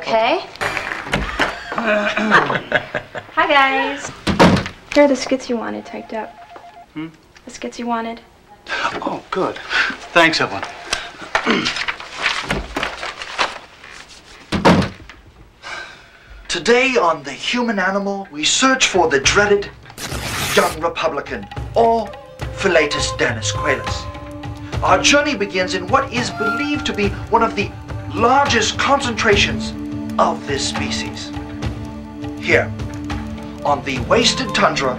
okay? Hi, guys. Here are the skits you wanted typed up. The skits you wanted. Oh, good. Thanks, Evelyn. Today on The Human Animal, we search for the dreaded young Republican, or Philatus Danus Qualis. Our journey begins in what is believed to be one of the largest concentrations of this species. Here, on the wasted tundra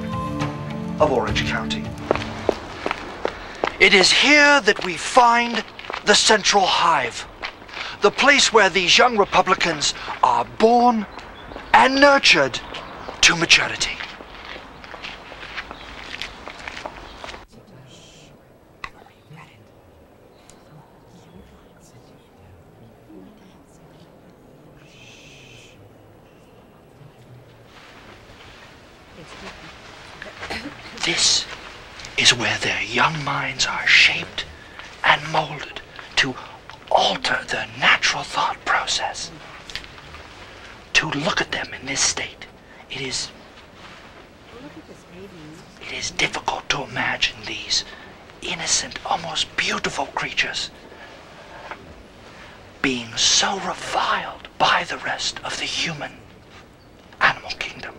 of Orange County. It is here that we find the central hive, the place where these young Republicans are born and nurtured to maturity. This is where their young minds are shaped and molded to alter their natural thought process. To look at them in this state, it is difficult to imagine these innocent, almost beautiful creatures being so reviled by the rest of the human animal kingdom.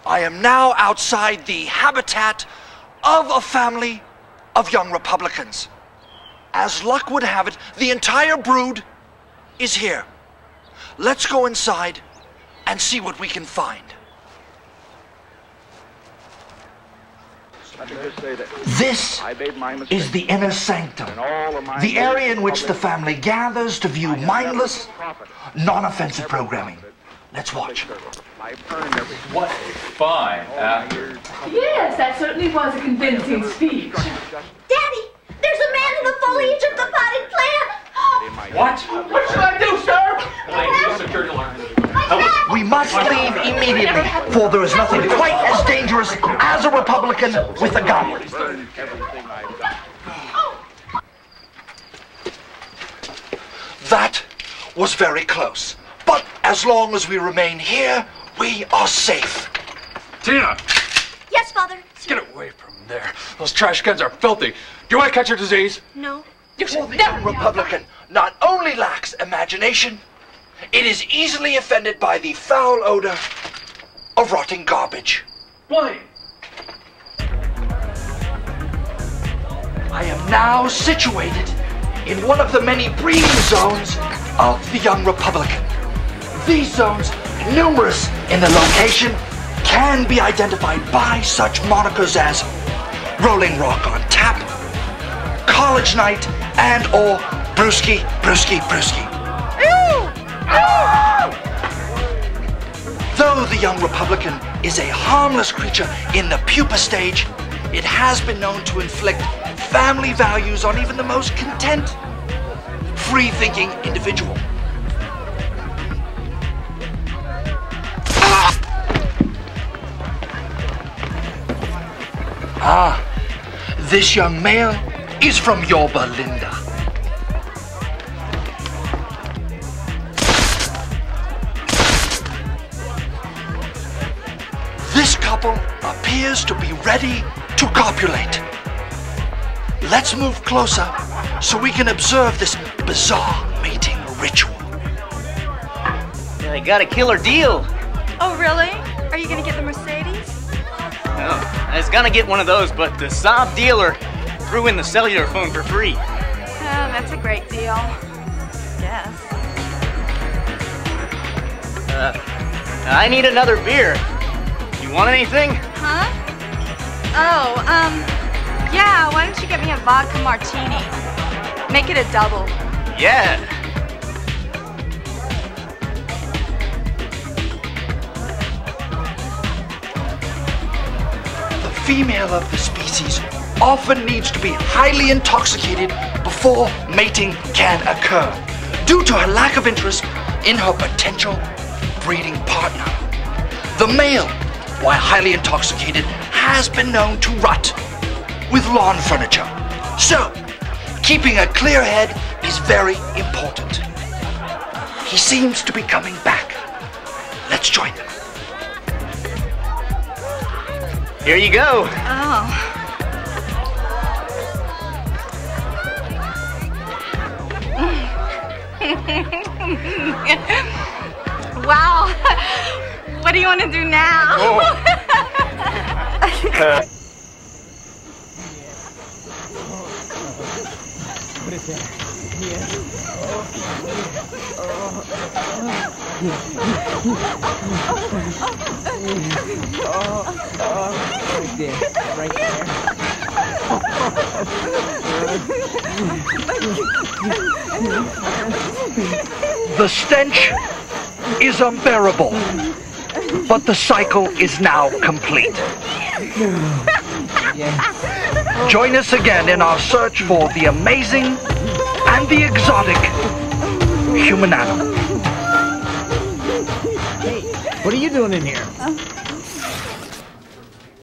I am now outside the habitat of a family of young Republicans. As luck would have it, the entire brood is here. Let's go inside and see what we can find. This is the inner sanctum, the area in which the family gathers to view mindless, non-offensive programming. Let's watch. What a fine actor. Yes, that certainly was a convincing speech. Daddy, there's a man in the foliage of the potted plant. What? What should I do, sir? We must leave immediately, for there is nothing quite as dangerous as a Republican with a gun. That was very close. But as long as we remain here, we are safe. Tina! Yes, Father. Get away from there. Those trash cans are filthy. Do I catch a disease? No. For the young Republican not only lacks imagination, it is easily offended by the foul odor of rotting garbage. Why? I am now situated in one of the many breeding zones of the young Republican. These zones, numerous in their location, can be identified by such monikers as Rolling Rock on Tap, College Night, and or Brewski, Brewski, Brewski. Though the young Republican is a harmless creature in the pupa stage, it has been known to inflict family values on even the most content, free-thinking individual. Ah, this young male is from Yorba Linda. This couple appears to be ready to copulate. Let's move closer so we can observe this bizarre mating ritual. I got a killer deal. Oh, really? Are you gonna get the Mercedes? No, I was gonna get one of those, but the Saab dealer threw in the cellular phone for free. Oh, that's a great deal. Yes. I need another beer. You want anything? Huh? Oh, yeah, why don't you get me a vodka martini? Make it a double. Yeah. Female of the species often needs to be highly intoxicated before mating can occur, due to her lack of interest in her potential breeding partner. The male, while highly intoxicated, has been known to rut with lawn furniture, So, keeping a clear head is very important. He seems to be coming back. Let's join them. Here you go. Oh. Wow. What do you want to do now? What is that? Right there. Right there. The stench is unbearable, but the cycle is now complete. Join us again in our search for the amazing and the exotic human animal. Hey, what are you doing in here?